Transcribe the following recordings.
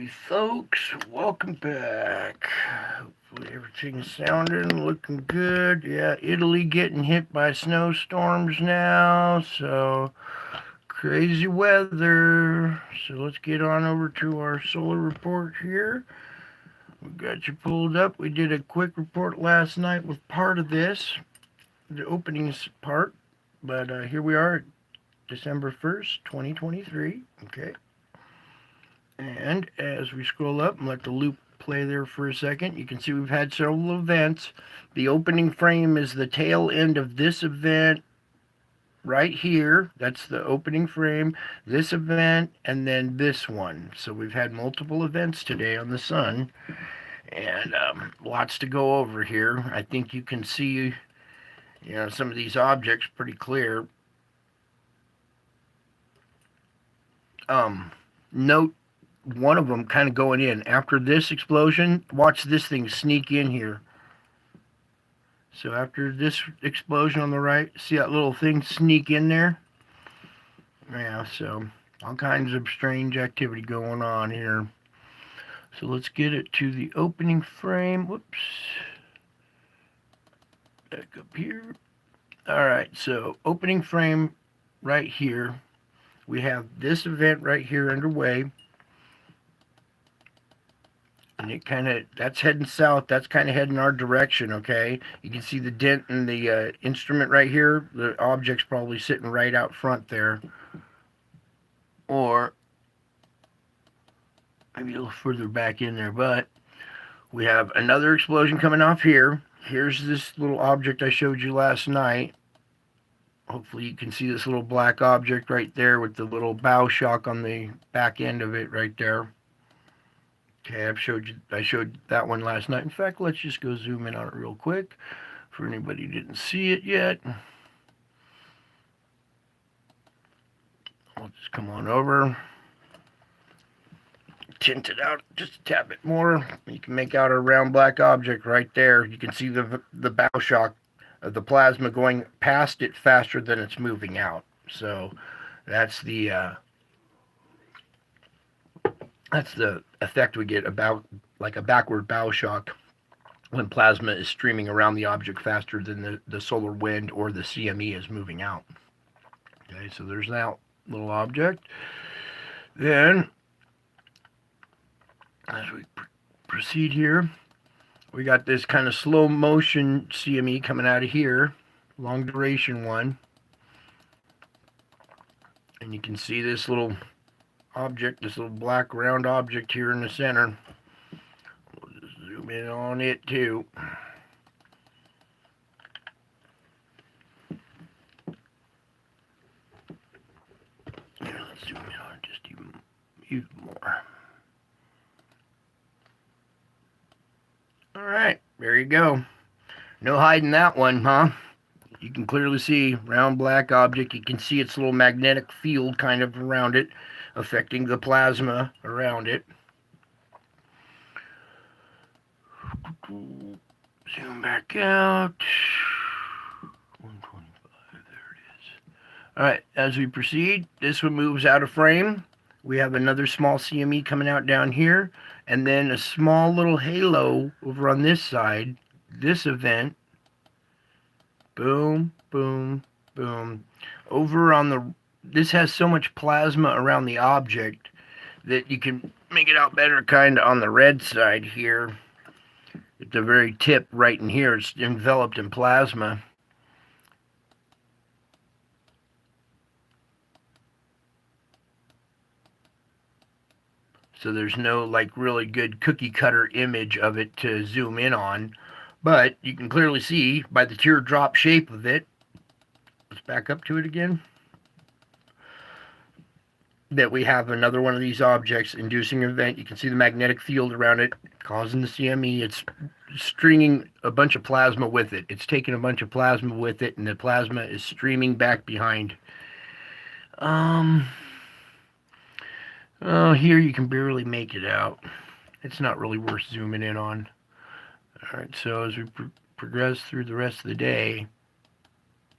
Alrighty, folks, welcome back. Hopefully everything's sounding, looking good. Yeah, Italy getting hit by snowstorms now, so crazy weather. So let's get on over to our solar report here. We got you pulled up. We did a quick report last night with part of this, the openings part, but here we are, December 1st, 2023. Okay. And as we scroll up and let the loop play there for a second, you can see we've had several events. The opening frame is the tail end of this event right here. That's the opening frame, this event, and then this one. So we've had multiple events today on the sun, and lots to go over here. I think you can see, some of these objects pretty clear. Note one of them kind of going in after this explosion. Watch this thing sneak in here. So after this explosion on the right, see that little thing sneak in there? Yeah, so all kinds of strange activity going on here. So let's get it to the opening frame. Whoops. Back up here. All right, so opening frame right here. We have this event right here underway. And it that's heading south. That's kind of heading our direction, okay? You can see the dent in the instrument right here. The object's probably sitting right out front there. Or maybe a little further back in there. But we have another explosion coming off here. Here's this little object I showed you last night. Hopefully you can see this little black object right there with the little bow shock on the back end of it right there. Okay, I showed that one last night. In fact, let's just go zoom in on it real quick for anybody who didn't see it yet. I'll just come on over, tint it out just a tad bit more. You can make out a round black object right there. You can see the bow shock of the plasma going past it faster than it's moving out. So that's the effect we get about like a backward bow shock when plasma is streaming around the object faster than the solar wind or the CME is moving out. Okay, so there's that little object. Then, as we proceed here, we got this kind of slow motion CME coming out of here, long duration one. And you can see this little object, this little black round object here in the center. We'll just zoom in on it too. Here, let's zoom in on it just even more. Alright, there you go. No hiding that one, huh? You can clearly see round black object. You can see its little magnetic field kind of around it, affecting the plasma around it. Zoom back out. 125, there it is. Alright, as we proceed, this one moves out of frame. We have another small CME coming out down here, and then a small little halo over on this side. This event, boom, boom, boom. Over on this has so much plasma around the object that you can make it out better kind of on the red side here. At the very tip right in here, it's enveloped in plasma. So there's no like really good cookie cutter image of it to zoom in on. But you can clearly see by the teardrop shape of it, let's back up to it again, that we have another one of these objects inducing an event. You can see the magnetic field around it causing the CME. It's stringing a bunch of plasma with it. It's taking a bunch of plasma with it, and the plasma is streaming back behind. Here you can barely make it out. It's not really worth zooming in on. Alright, so as we progress through the rest of the day,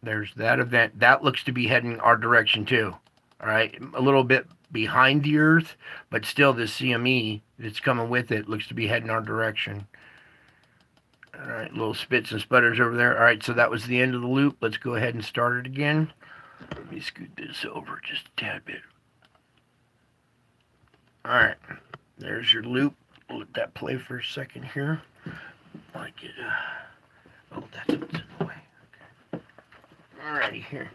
there's that event. That looks to be heading our direction too. Alright, a little bit behind the Earth, but still the CME that's coming with it looks to be heading our direction. All right, little spits and sputters over there. All right, so that was the end of the loop. Let's go ahead and start it again. Let me scoot this over just a tad bit. All right, there's your loop. Let that play for a second here. Like it. Oh, that's what's in the way. Okay. Alrighty, here.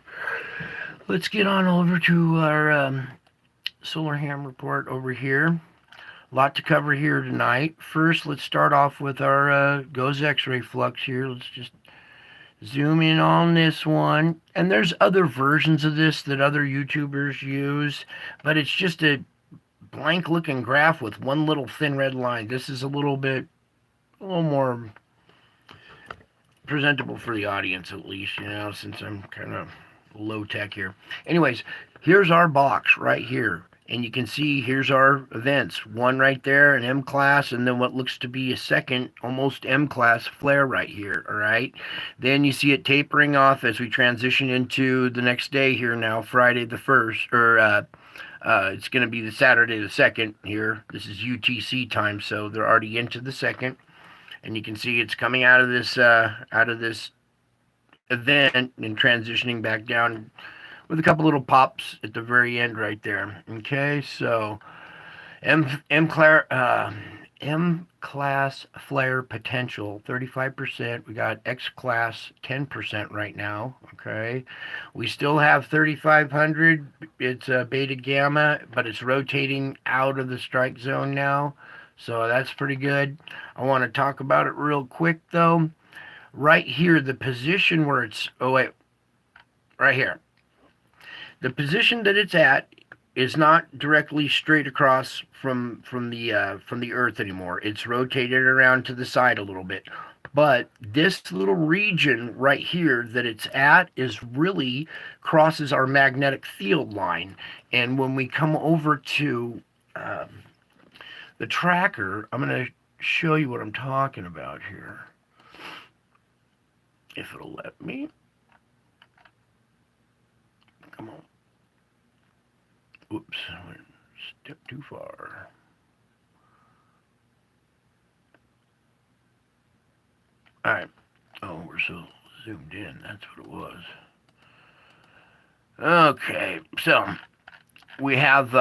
Let's get on over to our solar ham report over here. A lot to cover here tonight. First, let's start off with our GOES X-ray flux here. Let's just zoom in on this one. And there's other versions of this that other YouTubers use, but it's just a blank looking graph with one little thin red line. This is a little more presentable for the audience, at least, you know, since I'm kind of low tech here. Anyways, here's our box right here, and you can see here's our events. One right there, an M class, and then what looks to be a second almost M class flare right here. All right, then you see it tapering off as we transition into the next day here now, Friday the 1st, or it's going to be the Saturday the 2nd here. This is UTC time, so they're already into the 2nd. And you can see it's coming out of this event and transitioning back down with a couple little pops at the very end right there. Okay, so M class flare potential 35%. We got X class 10% right now. Okay, we still have 3500. It's beta gamma, but it's rotating out of the strike zone now. So that's pretty good. I want to talk about it real quick though. Right here, the position where it's, right here. The position that it's at is not directly straight across from the Earth anymore. It's rotated around to the side a little bit. But this little region right here that it's at is really crosses our magnetic field line. And when we come over to the tracker, I'm going to show you what I'm talking about here. If it'll let me. Come on. Oops, I went a step too far. All right. Oh, we're so zoomed in. That's what it was. Okay, so we have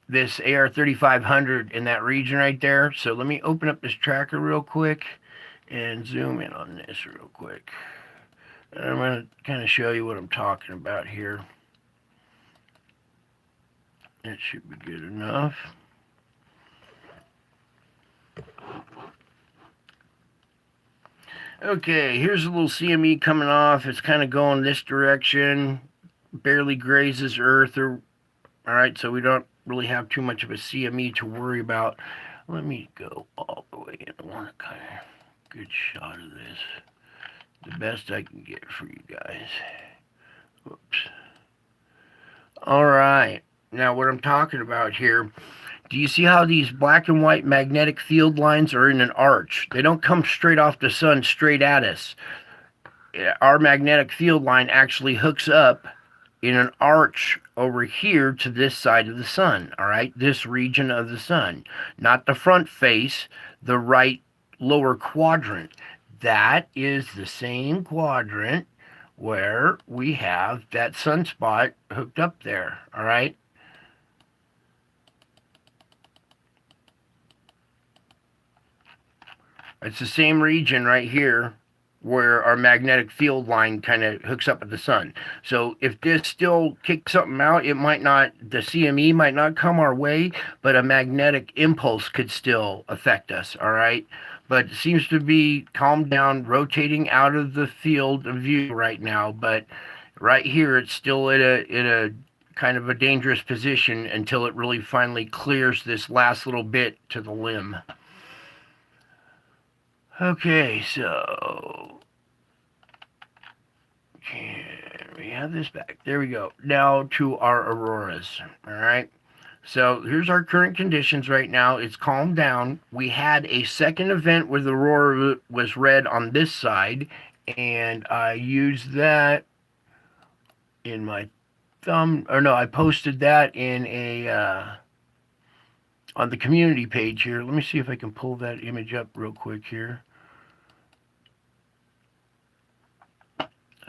this AR3500 in that region right there. So let me open up this tracker real quick and zoom in on this real quick. And I'm going to kind of show you what I'm talking about here. That should be good enough. Okay, here's a little CME coming off. It's kind of going this direction. Barely grazes Earth. All right, so we don't really have too much of a CME to worry about. Let me go all the way in. I want a kind of good shot of this. The best I can get for you guys. Whoops. All right. Now what I'm talking about here, do you see how these black and white magnetic field lines are in an arch? They don't come straight off the sun, straight at us. Our magnetic field line actually hooks up in an arch over here to this side of the sun, all right? This region of the sun. Not the front face, the right lower quadrant. That is the same quadrant where we have that sunspot hooked up there, all right? It's the same region right here where our magnetic field line kind of hooks up with the sun. So if this still kicks something out, it might not, the CME might not come our way, but a magnetic impulse could still affect us, all right? But it seems to be calmed down, rotating out of the field of view right now. But right here, it's still in a kind of a dangerous position until it really finally clears this last little bit to the limb. Okay, so can we have this back? There we go. Now to our auroras, all right? So here's our current conditions right now. It's calmed down. We had a second event where the aurora was red on this side, and I used that in my I posted that in a on the community page here. Let me see if I can pull that image up real quick here.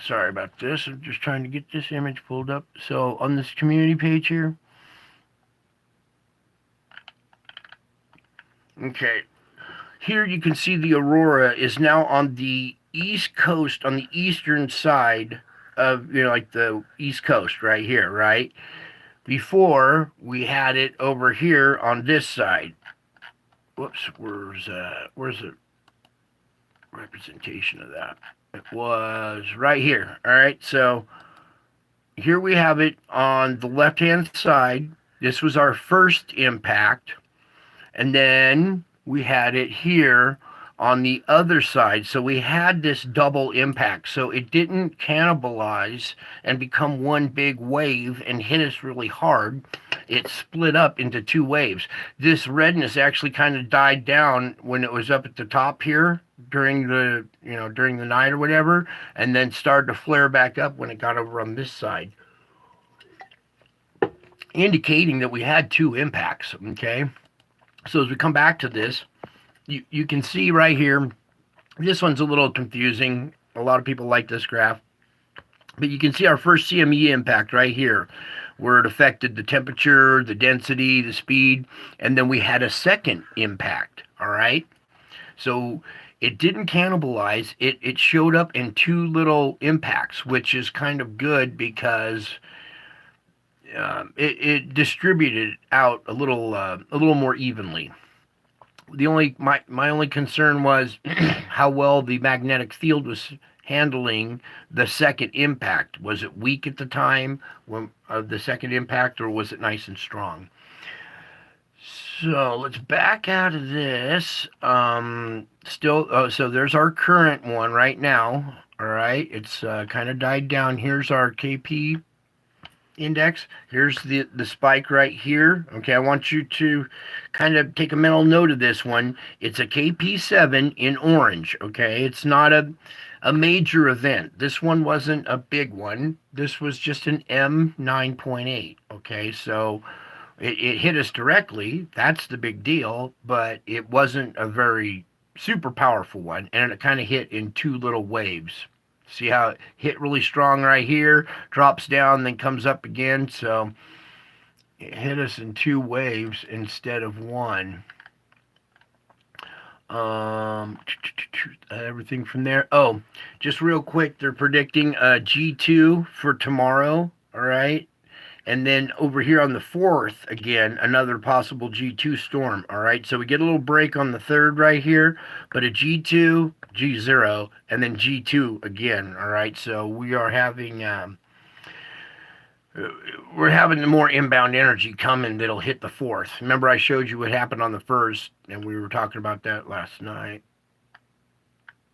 Sorry about this. I'm just trying to get this image pulled up. So on this community page here. Okay. Here you can see the aurora is now on the east coast, on the eastern side of, like the east coast right here, right? Before we had it over here on this side. Whoops, where's the representation of that? It was right here. All right, so here we have it on the left-hand side. This was our first impact. And then we had it here on the other side. So we had this double impact. So it didn't cannibalize and become one big wave and hit us really hard. It split up into two waves. This redness actually kind of died down when it was up at the top here during the night or whatever, and then started to flare back up when it got over on this side, indicating that we had two impacts. Okay. So as we come back to this, you can see right here, this one's a little confusing. A lot of people like this graph. But you can see our first CME impact right here, where it affected the temperature, the density, the speed, and then we had a second impact, all right? So it didn't cannibalize. It showed up in two little impacts, which is kind of good because it distributed out a little more evenly. My only concern was how well the magnetic field was handling the second impact. Was it weak at the time when of the second impact, or was it nice and strong? So let's back out of this. So there's our current one right now. All right, it's kind of died down. Here's our KP index. Here's the spike right here. Okay, I want you to kind of take a mental note of this one. It's a KP7 in orange. Okay, it's not a major event. This one wasn't a big one. This was just an M9.8. Okay, so it hit us directly. That's the big deal, but it wasn't a very super powerful one, and it kind of hit in two little waves. See how it hit really strong right here, drops down, then comes up again. So it hit us in two waves instead of one. Everything from there. Oh, just real quick, they're predicting a G2 for tomorrow. All right. And then over here on the 4th, again, another possible G2 storm. All right, so we get a little break on the 3rd right here, but a G2, G0, and then G2 again. All right, so we are having more inbound energy coming that'll hit the 4th. Remember, I showed you what happened on the 1st, and we were talking about that last night.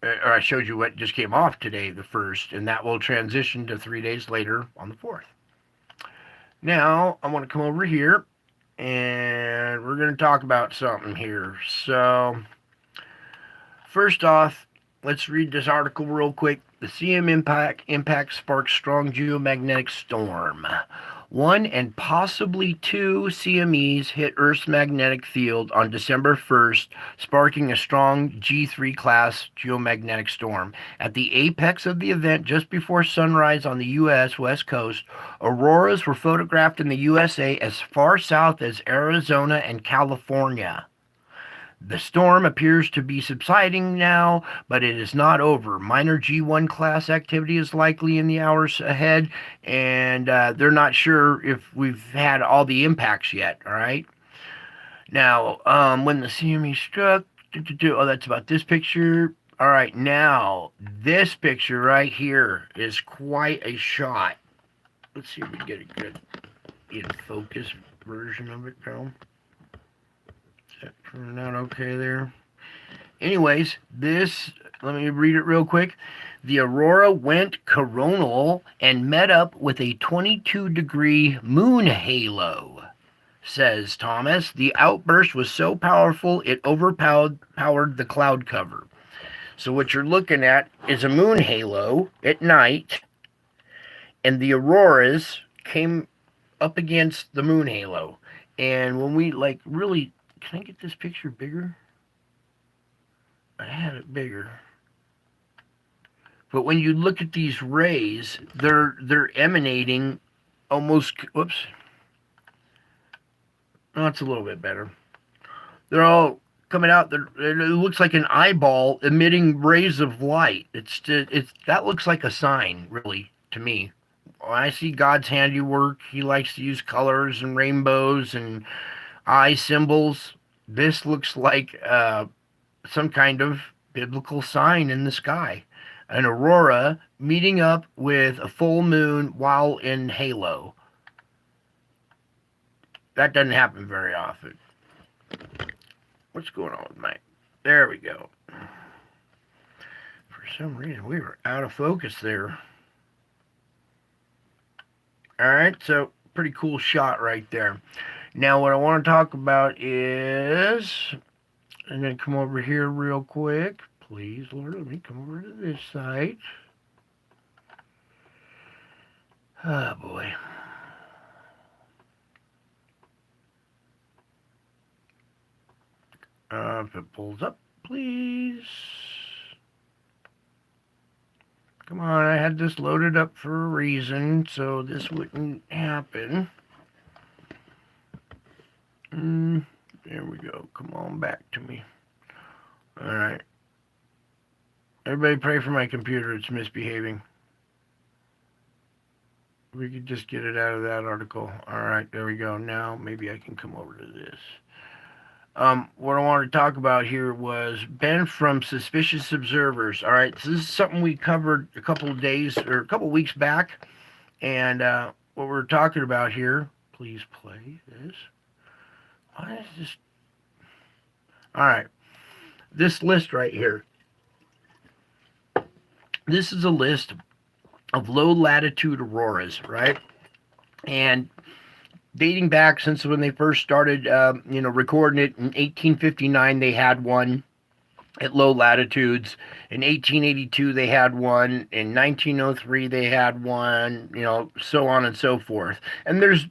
Or I showed you what just came off today, the 1st, and that will transition to 3 days later on the 4th. Now, I want to come over here, and we're going to talk about something here. So, first off, let's read this article real quick. The CM impact sparks strong geomagnetic storm. 1 and possibly 2 CMEs hit Earth's magnetic field on December 1st, sparking a strong G3 class geomagnetic storm. At the apex of the event, just before sunrise on the U.S. West Coast, auroras were photographed in the USA as far south as Arizona and California. The storm appears to be subsiding now, but it is not over. Minor G1 class activity is likely in the hours ahead, and they're not sure if we've had all the impacts yet, all right? Now, when the CME struck, oh, that's about this picture. All right, now, this picture right here is quite a shot. Let's see if we can get a good in-focus version of it, girl. Turning out okay there. Anyways, let me read it real quick. The aurora went coronal and met up with a 22-degree moon halo, says Thomas. The outburst was so powerful it overpowered the cloud cover. So what you're looking at is a moon halo at night, and the auroras came up against the moon halo. And when we like really, can I get this picture bigger? I had it bigger. But when you look at these rays, they're emanating almost, whoops. Oh, it's a little bit better. They're all coming out. It looks like an eyeball emitting rays of light. It's that looks like a sign, really, to me. When I see God's handiwork, He likes to use colors and rainbows and eye symbols. This looks like some kind of biblical sign in the sky. An aurora meeting up with a full moon while in halo. That doesn't happen very often. What's going on with my... There we go. For some reason, we were out of focus there. Alright, so pretty cool shot right there. Now, what I want to talk about is... I'm going to come over here real quick. Please, Lord, let me come over to this side. Oh, boy. If it pulls up, please. Come on, I had this loaded up for a reason, so this wouldn't happen. There we go. Come on back to me. Alright. Everybody pray for my computer. It's misbehaving. We could just get it out of that article. Alright, there we go. Now, maybe I can come over to this. What I wanted to talk about here was Ben from Suspicious Observers. All right, so this is something we covered a couple of days or a couple of weeks back, and what we're talking about here. Please play this. Why is this? All right, this list right here. This is a list of low latitude auroras, right? And dating back since when they first started, recording it in 1859, they had one at low latitudes. In 1882, they had one. In 1903, they had one. So on and so forth. And there's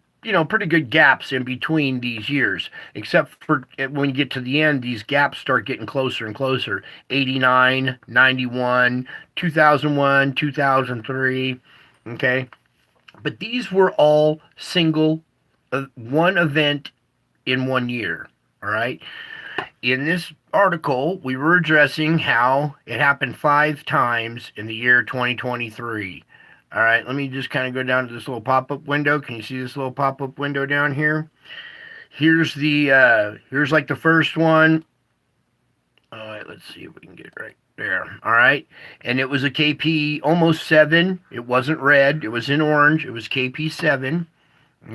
pretty good gaps in between these years, except for when you get to the end, these gaps start getting closer and closer. 89, 91, 2001, 2003. Okay, but these were all single. One event in 1 year, all right? In this article, we were addressing how it happened 5 times in the year 2023. All right, let me just kind of go down to this little pop-up window. Can you see this little pop-up window down here? Here's like the first one. All right, let's see if we can get it right there. All right, and it was a KP almost 7. It wasn't red. It was in orange. It was KP 7.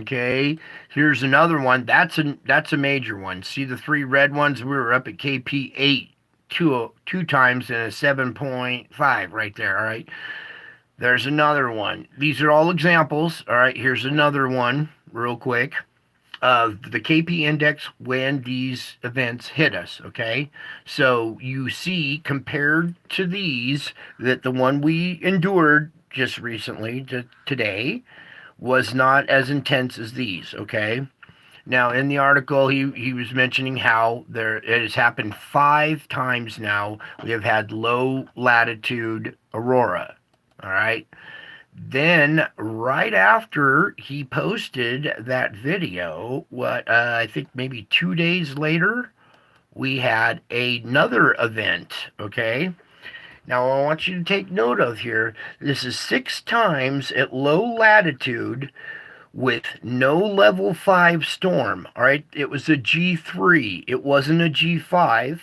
Okay, here's another one. That's a major one. See the 3 red ones? We were up at KP 8 two times and a 7.5 right there. All right, there's another one. These are all examples. All right, here's another one real quick of the KP index when these events hit us. Okay, so you see compared to these that the one we endured just recently today was not as intense as these, okay? Now, in the article, he was mentioning how it has happened 5 times now. We have had low latitude aurora, all right? Then, right after he posted that video, I think maybe 2 days later, we had another event, okay? Now, I want you to take note of here, this is 6 times at low latitude with no level 5 storm, all right? It was a G3. It wasn't a G5.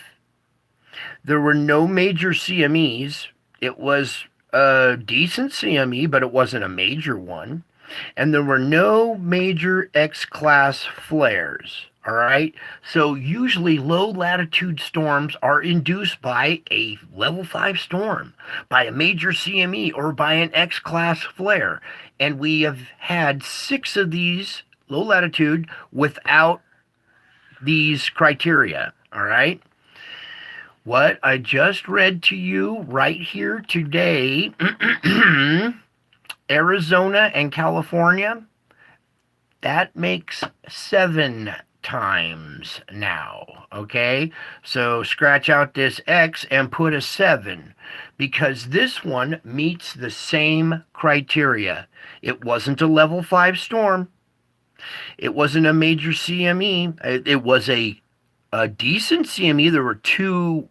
There were no major CMEs. It was a decent CME, but it wasn't a major one. And there were no major X-class flares. All right, so usually low latitude storms are induced by a level 5 storm, by a major CME, or by an X-class flare. And we have had 6 of these low latitude without these criteria. All right, what I just read to you right here today, Arizona and California, That makes 7 times now, okay? So scratch out this X and put a 7 because this one meets the same criteria. It wasn't a level 5 storm. It wasn't a major CME. It was a decent CME. There were two,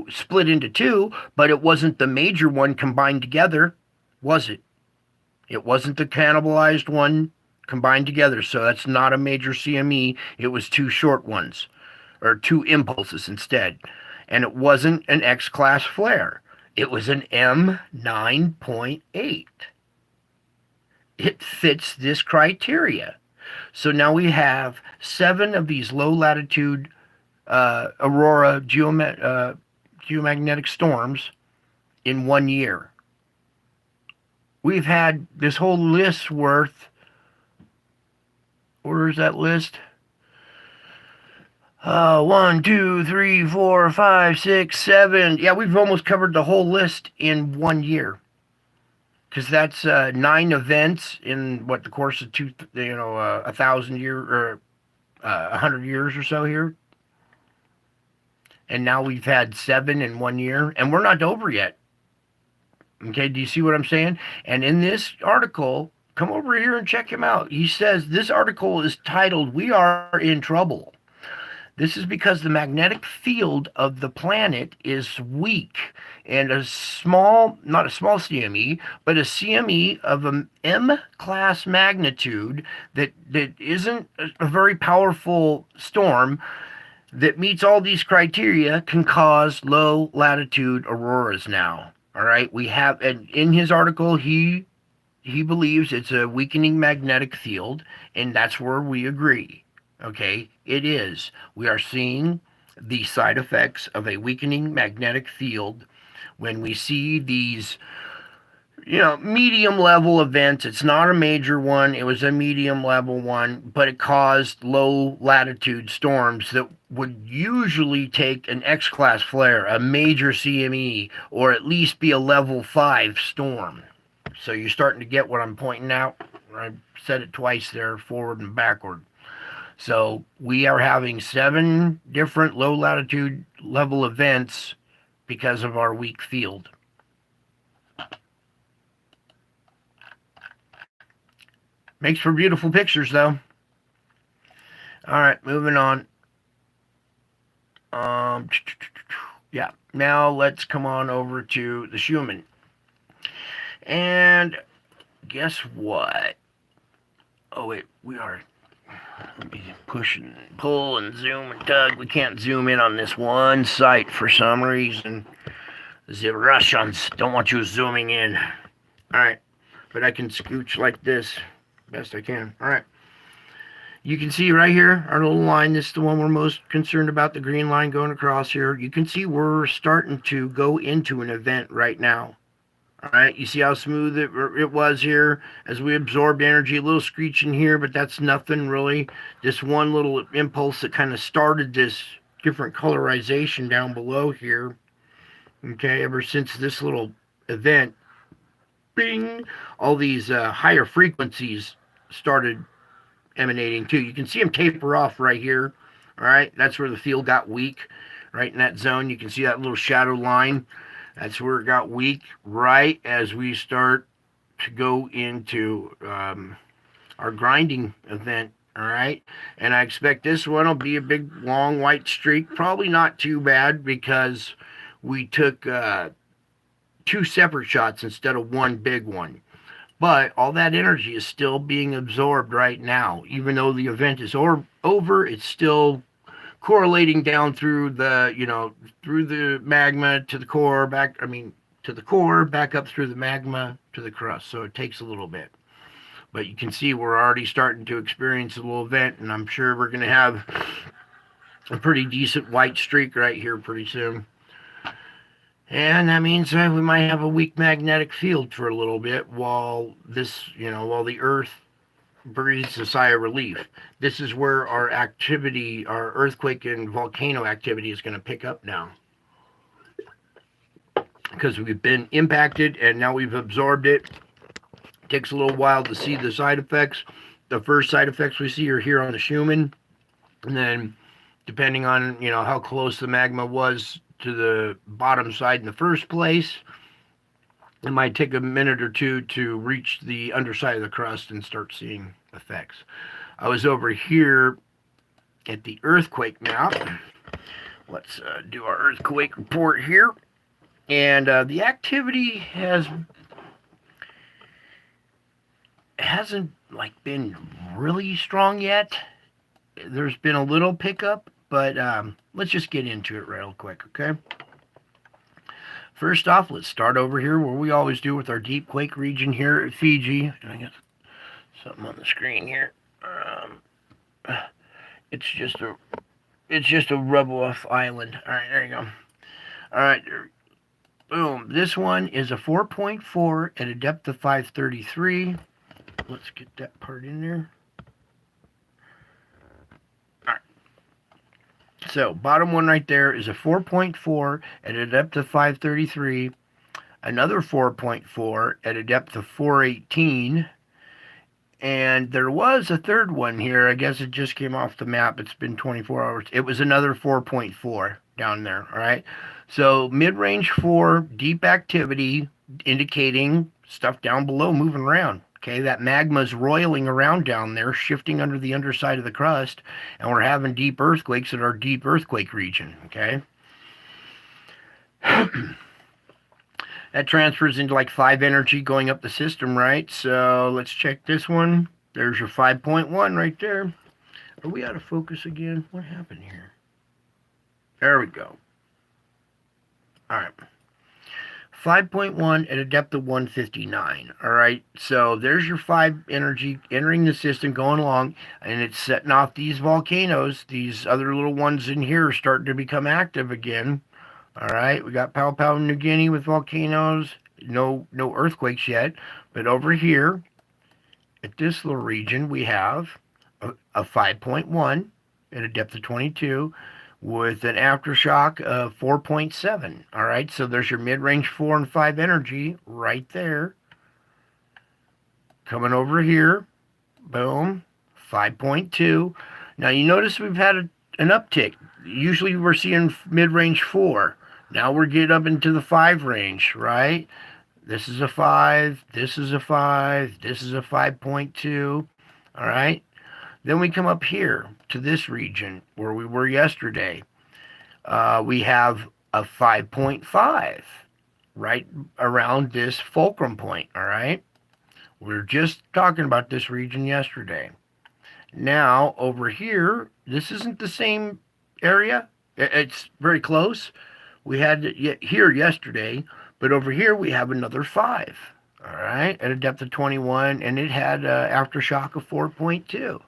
split into two, but it wasn't the major one combined together, was it? It wasn't the cannibalized one combined together. So that's not a major CME. It was two short ones or two impulses instead. And it wasn't an X class flare. It was an M9.8. It fits this criteria. So now we have 7 of these low latitude aurora geomagnetic storms in 1 year. We've had this whole list worth, where's that list? 1, 2, 3, 4, 5, 6, 7. Yeah, we've almost covered the whole list in 1 year. Because that's 9 events in the course of 1,000 years or 100 years or so here. And now we've had 7 in 1 year, and we're not over yet. Okay, do you see what I'm saying? And in this article, come over here and check him out. He says this article is titled, "We Are in Trouble." This is because the magnetic field of the planet is weak, and not a small CME, but a CME of an M-class magnitude that isn't a very powerful storm that meets all these criteria can cause low latitude auroras now. All right, we have, and in his article, he believes it's a weakening magnetic field, and that's where we agree. Okay, it is. We are seeing the side effects of a weakening magnetic field when we see these, medium level events. It's not a major one, it was a medium level one, but it caused low latitude storms that would usually take an X class flare, a major CME, or at least be a level 5 storm. So you're starting to get what I'm pointing out. I said it twice there, forward and backward. So we are having 7 different low latitude level events because of our weak field. Makes for beautiful pictures, though. All right, moving on. Yeah, now let's come on over to the Schumann. And guess what? Oh, wait, we are... Let me push and pull and zoom and tug. We can't zoom in on this one site for some reason. The Russians don't want you zooming in. All right, but I can scooch like this best I can. All right. You can see right here, our little line, this is the one we're most concerned about, the green line going across here. You can see we're starting to go into an event right now. All right, you see how smooth it was here as we absorbed energy, a little screeching here, but that's nothing really. This one little impulse that kind of started this different colorization down below here. Okay, ever since this little event, bing, all these higher frequencies started emanating too. You can see them taper off right here. All right, that's where the field got weak, right in that zone. You can see that little shadow line. That's where it got weak, right as we start to go into our grinding event. All right, and I expect this one will be a big, long white streak. Probably not too bad because we took 2 separate shots instead of one big one. But all that energy is still being absorbed right now. Even though the event is over, it's still correlating down through the magma to the core, to the core, back up through the magma to the crust. So it takes a little bit. But you can see we're already starting to experience a little event, and I'm sure we're going to have a pretty decent white streak right here pretty soon. And that means that we might have a weak magnetic field for a little bit while the Earth breathes a sigh of relief. This is where our activity, our earthquake and volcano activity is going to pick up now. Because we've been impacted and now we've absorbed it. It takes a little while to see the side effects. the first side effects we see are here on the Schumann, and then depending on how close the magma was to the bottom side in the first place, it might take a minute or two to reach the underside of the crust and start seeing effects. I was over here at the earthquake map. Let's do our earthquake report here. And the activity hasn't been really strong yet. There's been a little pickup, but let's just get into it real quick, okay? First off, let's start over here where we always do with our deep quake region here at Fiji. I got something on the screen here. It's just a rub-off island. All right, there you go. All right, boom. This one is a 4.4 at a depth of 533. Let's get that part in there. All right. So, bottom one right there is a 4.4 at a depth of 533. Another 4.4 at a depth of 418. And there was a third one here. I guess it just came off the map. It's been 24 hours. It was another 4.4 down there, all right? So mid-range 4, deep activity, indicating stuff down below moving around. Okay, that magma's roiling around down there, shifting under the underside of the crust, and we're having deep earthquakes at our deep earthquake region, okay? That transfers into 5 energy going up the system, right? So let's check this one. There's your 5.1 right there. Are we out of focus again? What happened here? There we go. All right. 5.1 at a depth of 159. All right. So there's your 5 energy entering the system, going along, and it's setting off these volcanoes. These other little ones in here are starting to become active again. All right, we got Papua New Guinea with volcanoes. No earthquakes yet. But over here, at this little region, we have a 5.1 at a depth of 22 with an aftershock of 4.7. All right, so there's your mid-range 4 and 5 energy right there. Coming over here, boom, 5.2. Now, you notice we've had an uptick. Usually we're seeing mid-range 4. Now we're getting up into the 5 range, right? This is a 5, this is a 5, this is a 5.2, all right? Then we come up here to this region where we were yesterday. We have a 5.5 right around this fulcrum point, all right? We were just talking about this region yesterday. Now, over here, this isn't the same area. It's very close. We had it here yesterday, but over here we have another 5, all right, at a depth of 21, and it had an aftershock of 4.2.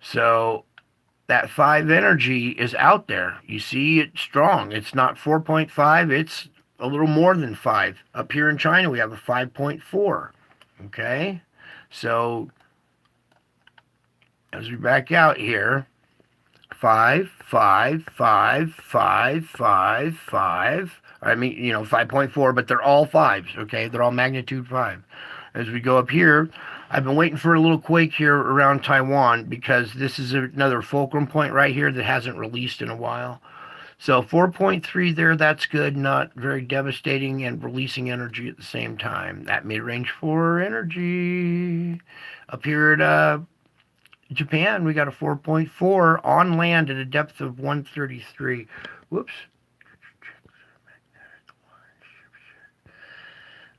So that 5 energy is out there. You see it's strong. It's not 4.5. It's a little more than 5. Up here in China, we have a 5.4, okay? So as we back out here, 5, 5, 5, 5, 5, 5. I mean, 5.4, but they're all 5s, okay? They're all magnitude 5. As we go up here, I've been waiting for a little quake here around Taiwan because this is another fulcrum point right here that hasn't released in a while. So 4.3 there, that's good, not very devastating and releasing energy at the same time. That mid-range 4 energy. Up here at Japan, we got a 4.4 on land at a depth of 133. Whoops.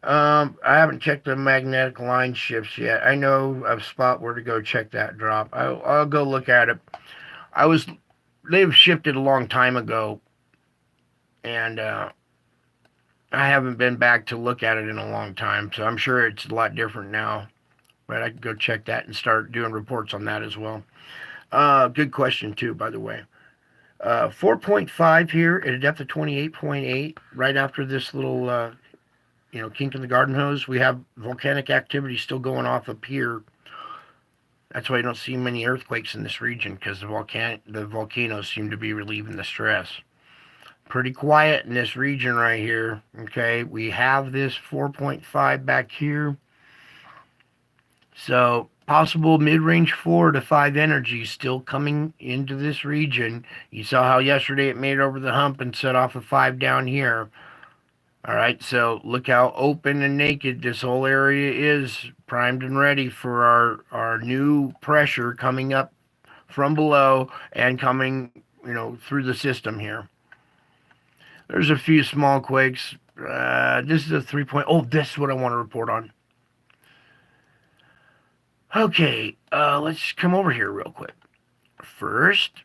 I haven't checked the magnetic line shifts yet. I know a spot where to go check that drop. I'll go look at it. They've shifted a long time ago, and I haven't been back to look at it in a long time, so I'm sure it's a lot different now. But I can go check that and start doing reports on that as well. Good question, too, by the way. 4.5 here at a depth of 28.8, right after this little, kink in the garden hose. We have volcanic activity still going off up here. That's why you don't see many earthquakes in this region, because the volcanoes seem to be relieving the stress. Pretty quiet in this region right here, okay? We have this 4.5 back here. So possible mid-range 4 to 5 energy still coming into this region. You saw how yesterday it made over the hump and set off a 5 down here. All right, so look how open and naked this whole area is, primed and ready for our new pressure coming up from below and coming, through the system here. There's a few small quakes. This is a 3 point. Oh, this is what I want to report on. Okay, let's come over here real quick. First,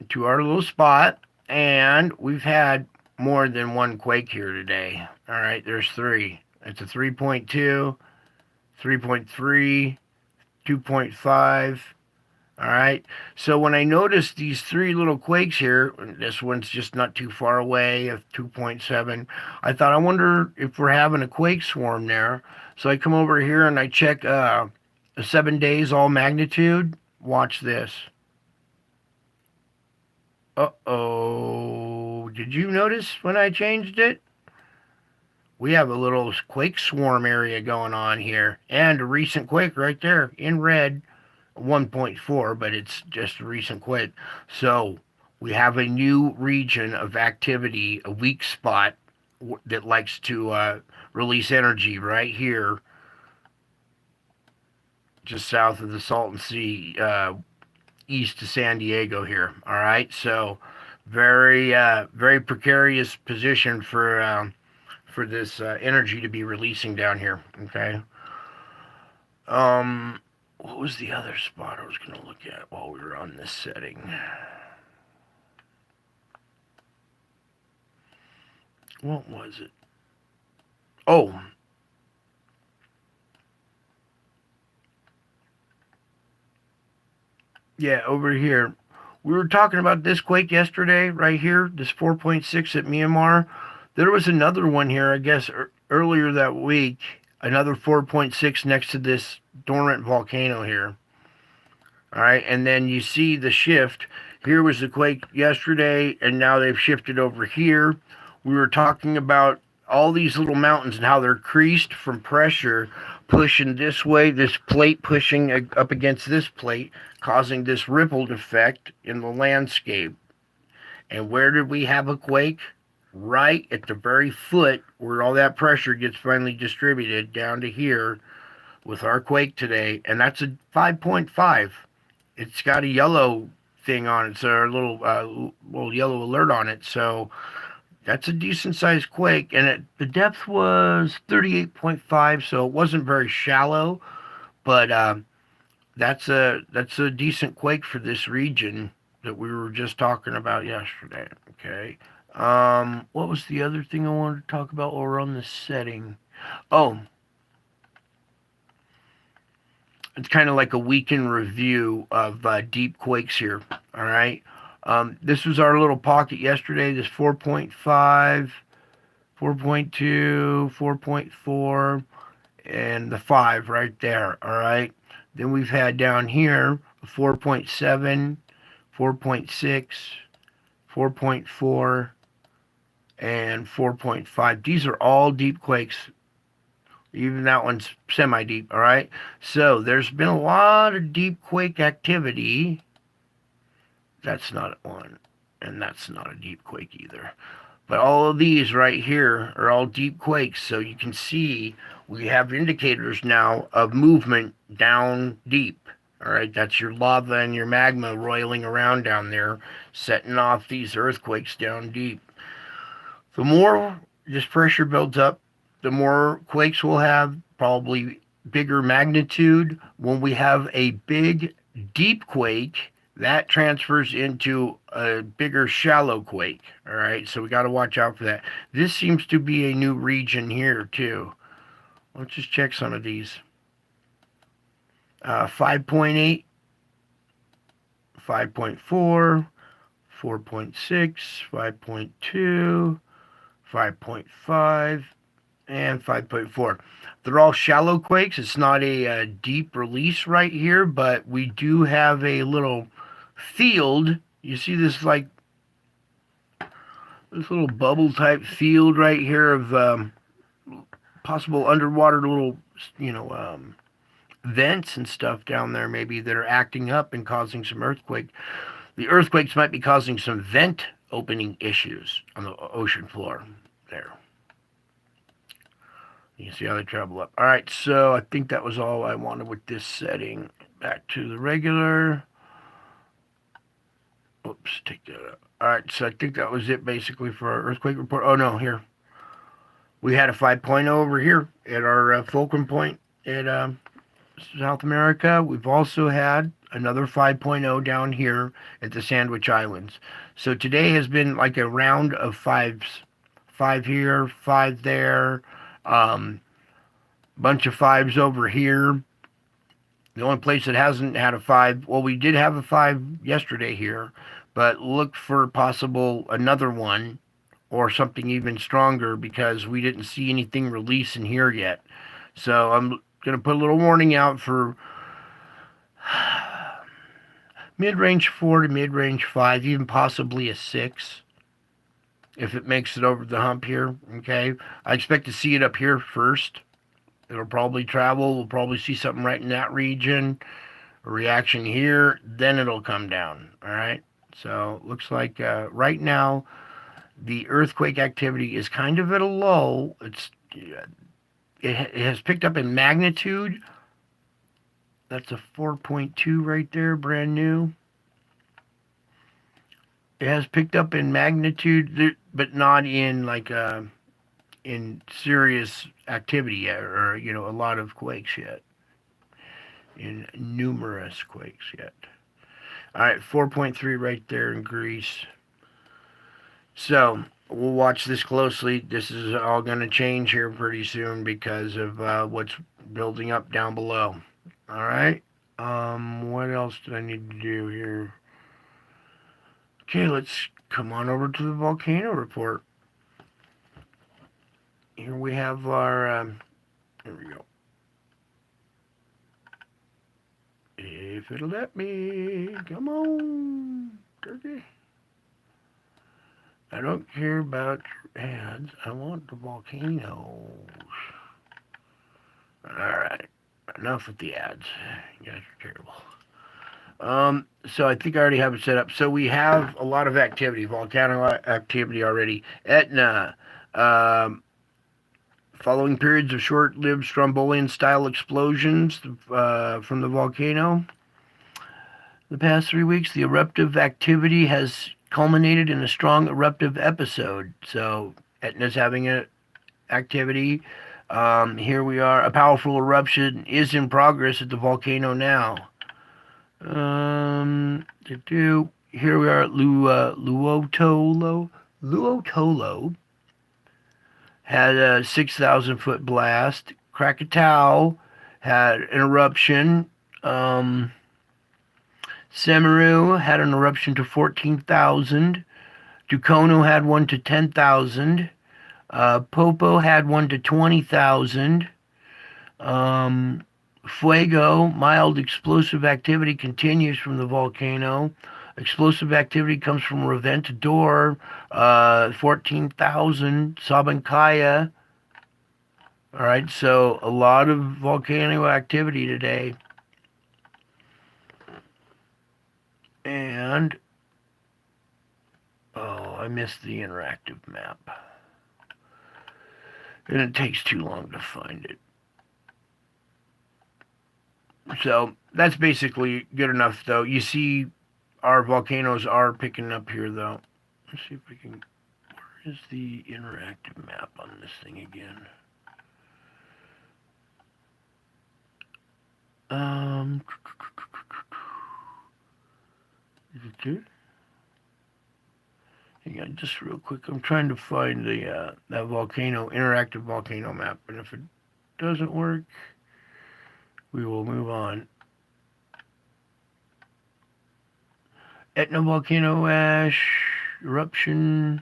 to our little spot, and we've had more than one quake here today. All right, there's three. It's a 3.2, 3.3, 2.5. All right. So when I noticed these three little quakes here, this one's just not too far away of 2.7, I thought, I wonder if we're having a quake swarm there. So I come over here and I check 7 days all magnitude. Watch this. Uh-oh. Did you notice when I changed it? We have a little quake swarm area going on here. And a recent quake right there in red. 1.4, but it's just a recent quake. So we have a new region of activity, a weak spot that likes to release energy right here, just south of the Salton Sea, east of San Diego here. All right, so very precarious position for this energy to be releasing down here. Okay. What was the other spot I was going to look at while we were on this setting? What was it? Oh. Yeah, over here. We were talking about this quake yesterday, right here, this 4.6 at Myanmar. There was another one here, I guess, earlier that week, another 4.6 next to this dormant volcano here. All right, and then you see the shift. Here was the quake yesterday, and now they've shifted over here. We were talking about all these little mountains and how they're creased from pressure pushing this way, this plate pushing up against this plate, causing this rippled effect in the landscape. And where did we have a quake? Right at the very foot where all that pressure gets finally distributed down to here with our quake today, and that's a 5.5. It's got a yellow thing on it, so a little yellow alert on it. So that's a decent sized quake, and the depth was 38.5, so it wasn't very shallow, but that's a decent quake for this region that we were just talking about yesterday. Okay. What was the other thing I wanted to talk about while we're on this setting? Oh, it's kind of like a weekend review of deep quakes here. All right. This was our little pocket yesterday. This 4.5, 4.2, 4.4, and the 5 right there. All right. Then we've had down here 4.7, 4.6, 4.4, and 4.5. These are all deep quakes. Even that one's semi-deep, all right? So there's been a lot of deep quake activity. That's not one, and that's not a deep quake either. But all of these right here are all deep quakes, so you can see we have indicators now of movement down deep. All right, that's your lava and your magma roiling around down there, setting off these earthquakes down deep. The more this pressure builds up, the more quakes we'll have, probably bigger magnitude. When we have a big, deep quake, that transfers into a bigger, shallow quake. All right, so we got to watch out for that. This seems to be a new region here, too. Let's just check some of these. 5.8, 5.4, 4.6, 5.2, 5.5, and 5.4. They're all shallow quakes. It's not a deep release right here, but we do have a little field. You see this this little bubble type field right here of possible underwater little vents and stuff down there maybe that are acting up and causing some earthquake. The earthquakes might be causing some vent opening issues on the ocean floor there. You can see how they travel up. All right, so I think that was all I wanted with this setting. Back to the regular. Oops, take that out. All right, so I think that was it basically for our earthquake report. Oh, no, here. We had a 5.0 over here at our fulcrum point at South America. We've also had another 5.0 down here at the Sandwich Islands. So today has been like a round of fives. 5 here, 5 there, bunch of 5s over here. The only place that hasn't had a 5, well, we did have a 5 yesterday here, but look for possible another one or something even stronger because we didn't see anything release in here yet. So I'm going to put a little warning out for mid-range 4 to mid-range 5, even possibly a 6 if it makes it over the hump here, okay? I expect to see it up here first. It'll probably travel. We'll probably see something right in that region, a reaction here, then it'll come down, all right? So looks like right now the earthquake activity is kind of at a low. It has picked up in magnitude. That's a 4.2 right there, brand new. It has picked up in magnitude, but not in like in serious activity yet, or a lot of quakes yet. In numerous quakes yet. All right, 4.3 right there in Greece. So we'll watch this closely. This is all going to change here pretty soon because of what's building up down below. All right. What else did I need to do here? Okay, let's come on over to the volcano report. Here we have our. Here we go. If it'll let me, come on, turkey. I don't care about your ads. I want the volcanoes. All right, enough with the ads. You guys are terrible. So I think I already have it set up. So we have a lot of activity, volcano activity already. Etna, following periods of short-lived Strombolian-style explosions from the volcano. The past 3 weeks, the eruptive activity has culminated in a strong eruptive episode. So Etna's having an activity. Here we are. A powerful eruption is in progress at the volcano now. Here we are at Luotolo. Luotolo had a 6,000 foot blast. Krakatau had an eruption. Semeru had an eruption to 14,000. Dukono had one to 10,000. Popo had one to 20,000. Fuego, mild explosive activity continues from the volcano. Explosive activity comes from Reventador, 14,000. Sabancaya. All right, so a lot of volcano activity today. And, I missed the interactive map. And it takes too long to find it. So that's basically good enough, though. You see our volcanoes are picking up here, though. Let's see if we can... Where is the interactive map on this thing again? Is it good? Hang on, just real quick. I'm trying to find the that volcano, interactive volcano map, and if it doesn't work, we will move on. Etna volcano ash eruption.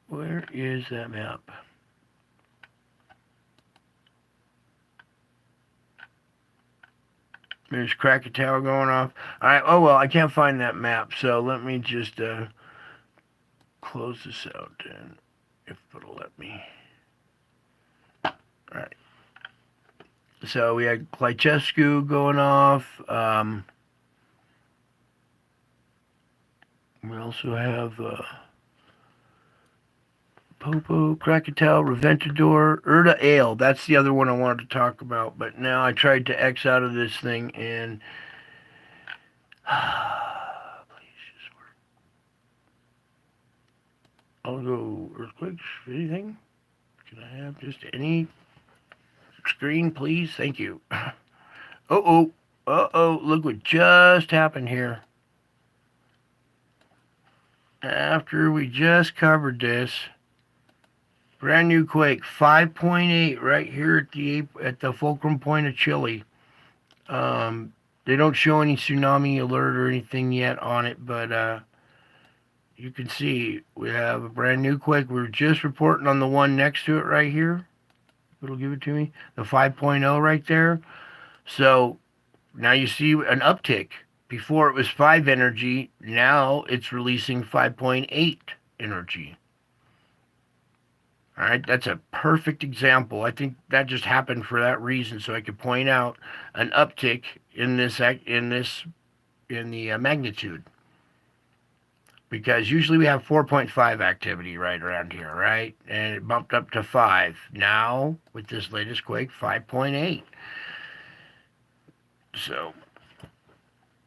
Where is that map? There's Krakatoa going off. All right. Oh, well, I can't find that map, so let me just close this out, and if it'll let me. All right. So we had Clychescu going off. We also have Popo, Krakatoa, Reventador, Erda Ale. That's the other one I wanted to talk about. But now I tried to X out of this thing and please just work. I'll go earthquakes. Anything? Can I have just any screen, please? Thank you. Uh-oh. Uh-oh. Look what just happened here. After we just covered this, brand new quake, 5.8 right here at the fulcrum point of Chile. They don't show any tsunami alert or anything yet on it, but you can see we have a brand new quake. We're just reporting on the one next to it right here. It'll give it to me. The 5.0 right there. So now you see an uptick. Before it was 5 energy. Now it's releasing 5.8 energy. All right, that's a perfect example. I think that just happened for that reason, so I could point out an uptick in the magnitude. Because usually we have 4.5 activity right around here, right? And it bumped up to 5. Now, with this latest quake, 5.8. So,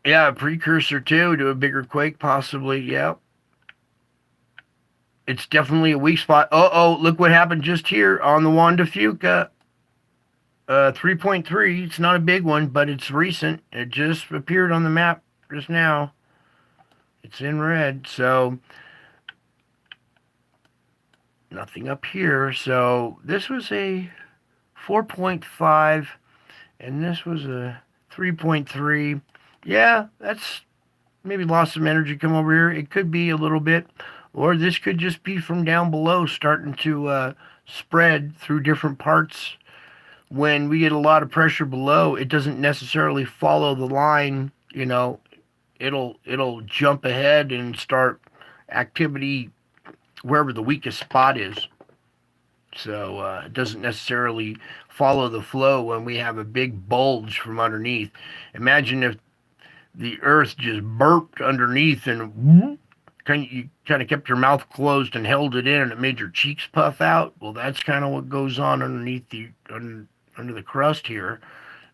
yeah, a precursor too to a bigger quake, possibly. Yep. It's definitely a weak spot. Uh-oh, look what happened just here on the Juan de Fuca. 3.3. It's not a big one, but it's recent. It just appeared on the map just now. It's in red, so nothing up here. So this was a 4.5, and this was a 3.3. Yeah, that's maybe lost some energy come over here. It could be a little bit, or this could just be from down below starting to spread through different parts. When we get a lot of pressure below, it doesn't necessarily follow the line, you know. It'll jump ahead and start activity wherever the weakest spot is. So it doesn't necessarily follow the flow when we have a big bulge from underneath. Imagine if the earth just burped underneath and you kind of kept your mouth closed and held it in and it made your cheeks puff out. Well, that's kind of what goes on underneath under the crust here.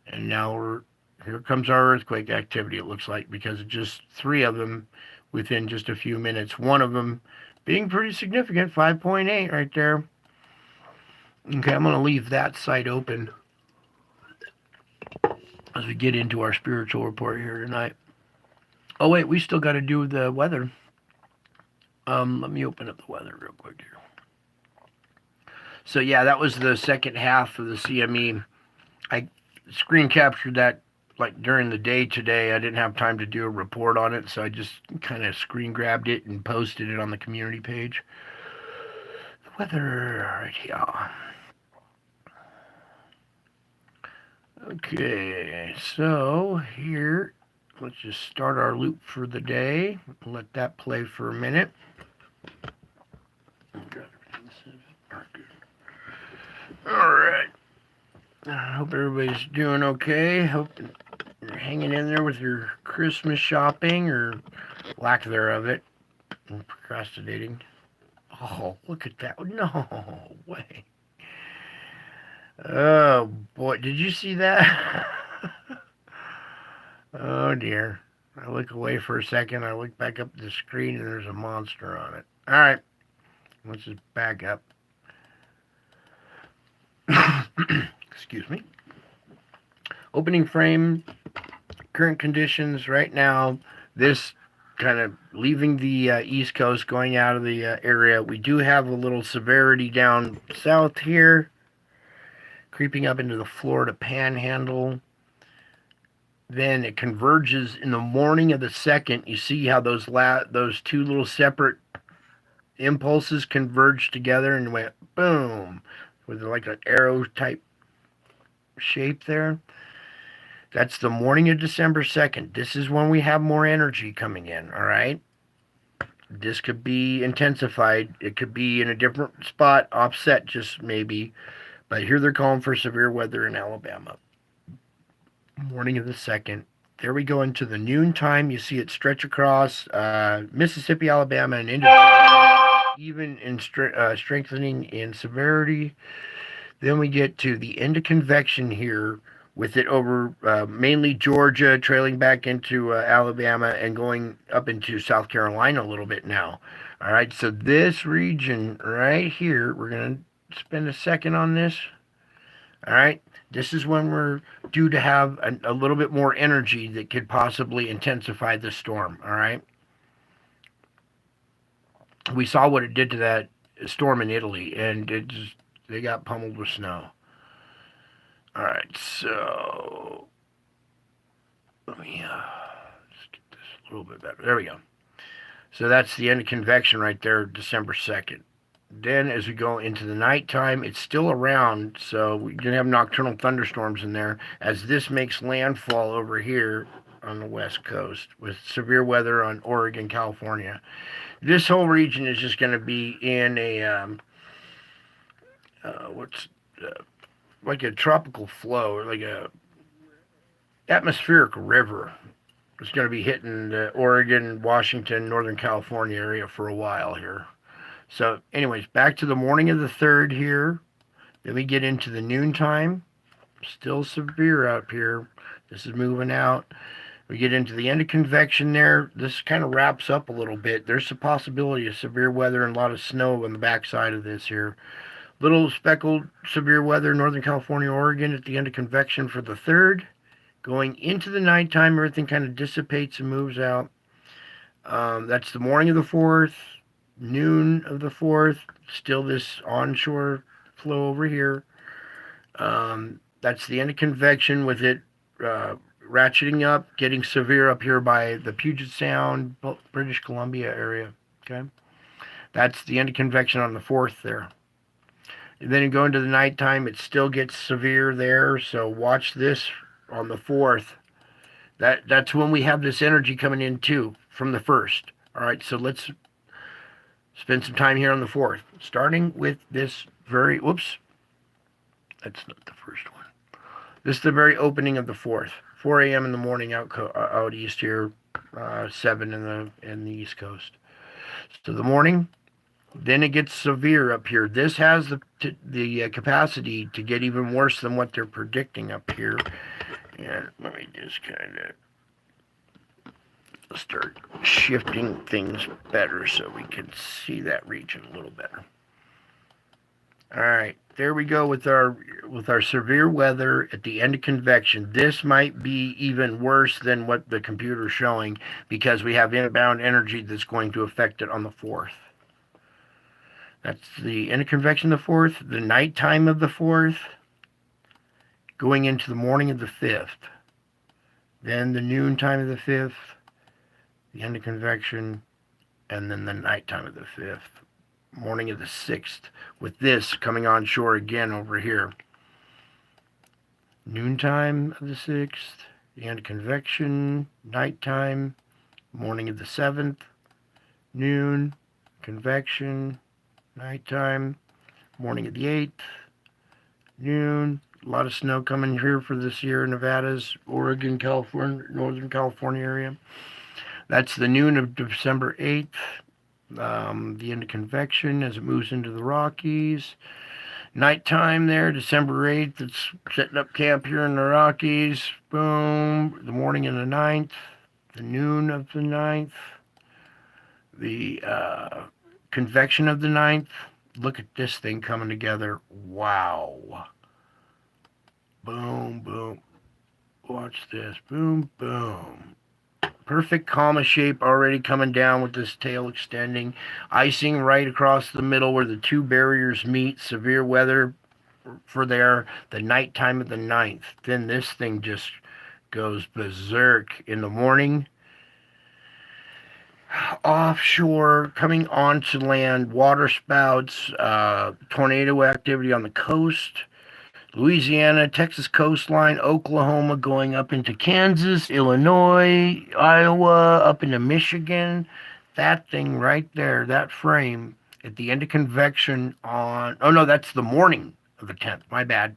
And now here comes our earthquake activity, it looks like, because of just 3 of them within just a few minutes. One of them being pretty significant, 5.8 right there. Okay, I'm going to leave that site open as we get into our spiritual report here tonight. Oh, wait, we still got to do the weather. Let me open up the weather real quick here. So, yeah, that was the second half of the CME. I screen captured that like during the day today. I didn't have time to do a report on it, so I just kind of screen grabbed it and posted it on the community page. The weather right here. Okay, so here, let's just start our loop for the day. Let that play for a minute. All right. I hope everybody's doing okay. Hope you're hanging in there with your Christmas shopping or lack thereof it and procrastinating. Oh, look at that. No way. Oh, boy. Did you see that? Oh, dear. I look away for a second. I look back up at the screen, and there's a monster on it. All right. Let's just back up. Excuse me. Opening frame, current conditions right now. This kind of leaving the East Coast, going out of the area. We do have a little severity down south here, creeping up into the Florida Panhandle. Then it converges in the morning of the 2nd. You see how those 2 little separate impulses converged together and went boom, with like an arrow type shape there. That's the morning of December 2nd. This is when we have more energy coming in, all right? This could be intensified. It could be in a different spot, offset just maybe. But here they're calling for severe weather in Alabama. morning of the 2nd. There we go into the noon time. You see it stretch across Mississippi, Alabama, and into even in strengthening in severity. Then we get to the end of convection here with it over mainly Georgia, trailing back into Alabama and going up into South Carolina a little bit now. All right, so this region right here, we're going to spend a second on this. All right, this is when we're due to have a little bit more energy that could possibly intensify the storm. All right, we saw what it did to that storm in Italy, and they got pummeled with snow. All right, so let me just get this a little bit better. There we go. So that's the end of convection right there, December 2nd. Then as we go into the nighttime, it's still around, so we're going to have nocturnal thunderstorms in there as this makes landfall over here on the west coast with severe weather on Oregon, California. This whole region is just going to be in a what's like a tropical flow, or like a atmospheric river. It's going to be hitting the Oregon, Washington, Northern California area for a while here. So, anyways, back to the morning of the 3rd here. Then we get into the noontime. Still severe up here. This is moving out. We get into the end of convection there. This kind of wraps up a little bit. There's a possibility of severe weather and a lot of snow on the backside of this here. Little speckled severe weather, Northern California, Oregon at the end of convection for the 3rd. Going into the nighttime, everything kind of dissipates and moves out. That's the morning of the 4th. Noon of the 4th, still this onshore flow over here. That's the end of convection with it ratcheting up, getting severe up here by the Puget Sound, British Columbia area. Okay, that's the end of convection on the 4th there. And then you go into the nighttime, it still gets severe there. So watch this on the 4th. That's when we have this energy coming in too from the 1st. All right, so let's spend some time here on the 4th, starting with this very, whoops, that's not the first one. This is the very opening of the 4th, 4 a.m. in the morning out east here, 7 in the East Coast. So the morning, then it gets severe up here. This has the capacity to get even worse than what they're predicting up here. And let me just kind of start shifting things better so we can see that region a little better. All right, there we go with our severe weather at the end of convection. This might be even worse than what the computer's showing because we have inbound energy that's going to affect it on the 4th. That's the end of convection of the 4th, the nighttime of the 4th, going into the morning of the 5th, then the noontime of the 5th, the end of convection, and then the nighttime of the 5th, morning of the 6th, with this coming on shore again over here. Noontime of the 6th, the end of convection, nighttime, morning of the 7th, noon, convection, nighttime, morning of the 8th, noon. A lot of snow coming here for the Sierra Nevadas, Oregon, California, Northern California area. That's the noon of December 8th, the end of convection as it moves into the Rockies. Nighttime there, December 8th, it's setting up camp here in the Rockies. Boom, the morning of the 9th, the noon of the 9th, the convection of the 9th. Look at this thing coming together. Wow. Boom, boom. Watch this. Boom, boom. Perfect comma shape already coming down with this tail extending. Icing right across the middle where the two barriers meet. Severe weather for there. The nighttime of the 9th. Then this thing just goes berserk in the morning. Offshore, coming onto land, water spouts, tornado activity on the coast. Louisiana, Texas coastline, Oklahoma going up into Kansas, Illinois, Iowa, up into Michigan. That thing right there, that frame at the end of convection on, oh no, that's the morning of the 10th, my bad.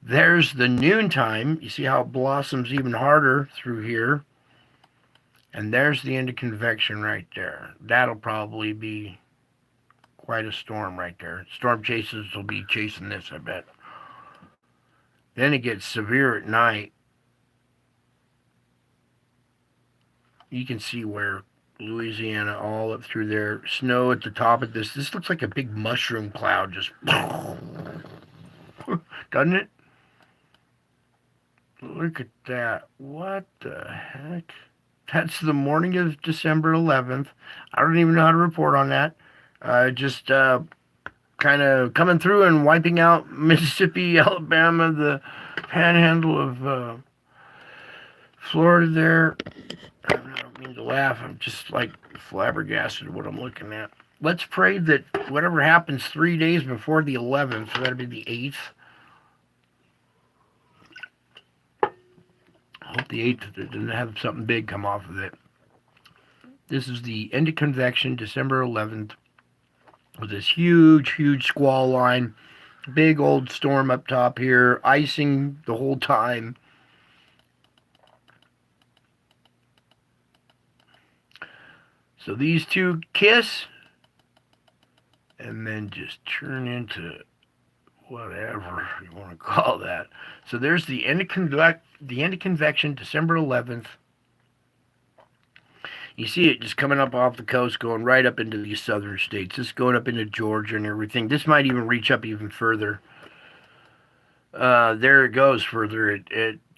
There's the noontime. You see how it blossoms even harder through here. And there's the end of convection right there. That'll probably be quite a storm right there. Storm chasers will be chasing this, I bet. Then it gets severe at night. You can see where Louisiana all up through there. Snow at the top of this. This looks like a big mushroom cloud just... Doesn't it? Look at that. What the heck? That's the morning of December 11th. I don't even know how to report on that. Just kind of coming through and wiping out Mississippi, Alabama, the panhandle of Florida there. I don't mean to laugh. I'm just like flabbergasted what I'm looking at. Let's pray that whatever happens 3 days before the 11th, so that'll be the 8th. I hope the 8th doesn't have something big come off of it. This is the end of convection, December 11th, with this huge, huge squall line. Big old storm up top here, icing the whole time. So these two kiss, and then just turn into whatever you want to call that. So there's the end of convection, December 11th. You see it just coming up off the coast, going right up into these southern states. This going up into Georgia and everything. This might even reach up even further. There it goes further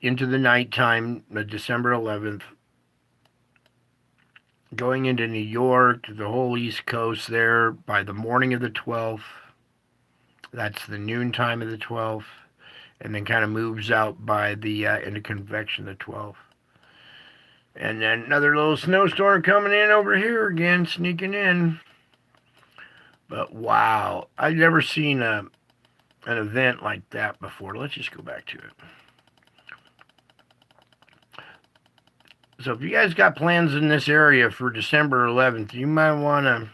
into the nighttime, December 11th. Going into New York, the whole East Coast there by the morning of the 12th. That's the noontime of the 12th. And then kind of moves out by the end of convection, the 12th. And then another little snowstorm coming in over here again, sneaking in. But wow, I've never seen an event like that before. Let's just go back to it. So if you guys got plans in this area for December 11th, you might want to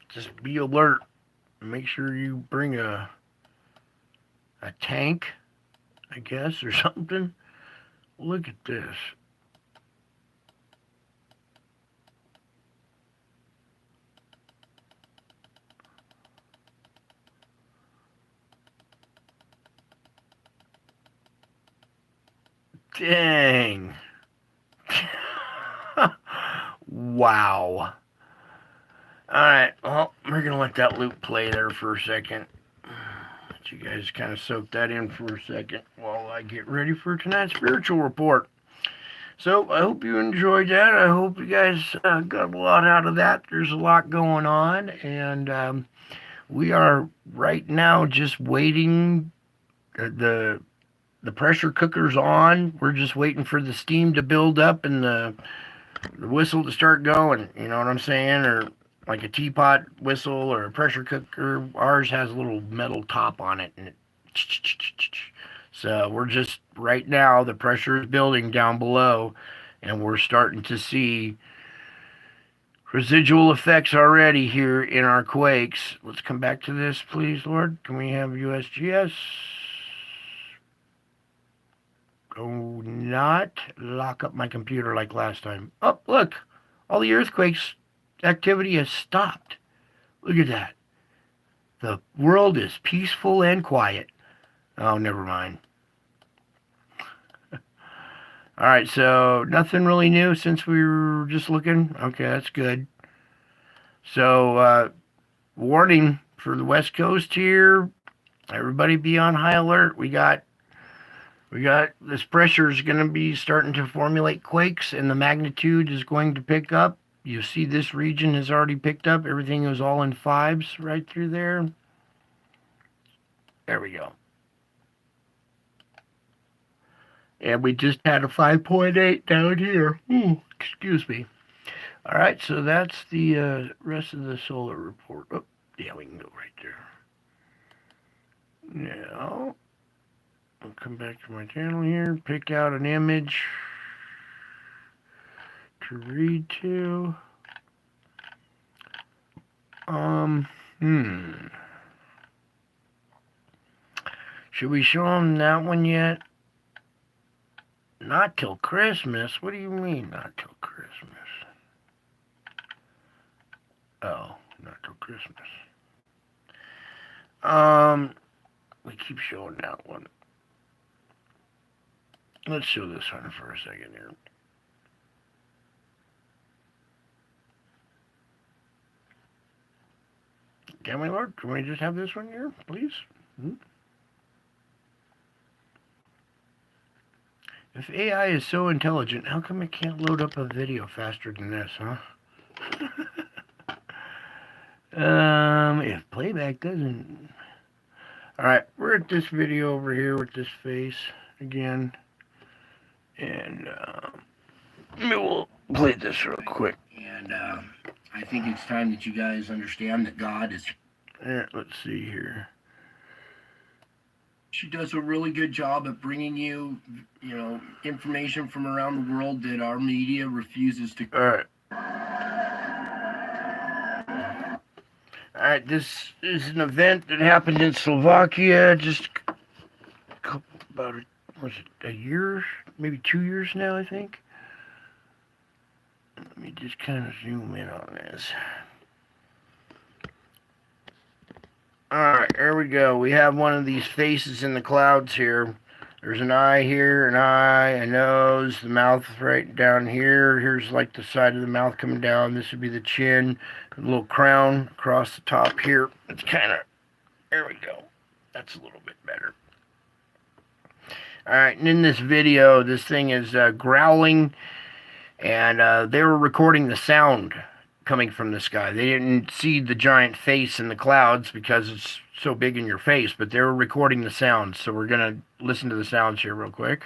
just be alert. Make sure you bring a tank, I guess, or something. Look at this. Dang. Wow. Alright, well, we're going to let that loop play there for a second. Let you guys kind of soak that in for a second while I get ready for tonight's spiritual report. So, I hope you enjoyed that. I hope you guys got a lot out of that. There's a lot going on, and we are right now just waiting. The pressure cooker's on. We're just waiting for the steam to build up and the whistle to start going. You know what I'm saying? Or like a teapot whistle or a pressure cooker. Ours has a little metal top on it, and so we're just right now the pressure is building down below, and we're starting to see residual effects already here in our quakes. Let's come back to this, please, Lord. Can we have USGS? Go not lock up my computer like last time. Oh, look. All the earthquakes activity has stopped. Look at that. The world is peaceful and quiet. Oh, never mind. All right, so nothing really new since we were just looking. Okay, that's good. So, warning for the West Coast here. Everybody be on high alert. We got this pressure is going to be starting to formulate quakes, and the magnitude is going to pick up. You see this region has already picked up. Everything is all in 5s right through there. There we go. And we just had a 5.8 down here. Ooh, excuse me. All right, so that's the rest of the solar report. Oh, yeah, we can go right there. Now, I'll come back to my channel here, pick out an image to read to. Should we show them that one yet? Not till Christmas? What do you mean, not till Christmas? Oh, not till Christmas. We keep showing that one. Let's show this one for a second here. Can we, Lord? Can we just have this one here, please? If AI is so intelligent, how come it can't load up a video faster than this, huh? If playback doesn't... Alright, we're at this video over here with this face again. And, maybe we'll play this real quick. And, I think it's time that you guys understand that God is... let's see here. She does a really good job at bringing you, information from around the world that our media refuses to... Alright. Alright, this is an event that happened in Slovakia just about, was it a year? Maybe 2 years now, I think. Let me just kind of zoom in on this. Alright, here we go. We have one of these faces in the clouds here. There's an eye here, an eye, a nose, the mouth right down here. Here's like the side of the mouth coming down. This would be the chin, a little crown across the top here. It's kind of, there we go. That's a little bit better. Alright, and in this video, this thing is growling, and they were recording the sound coming from the sky. They didn't see the giant face in the clouds because it's so big in your face, but they were recording the sounds. So we're going to listen to the sounds here real quick.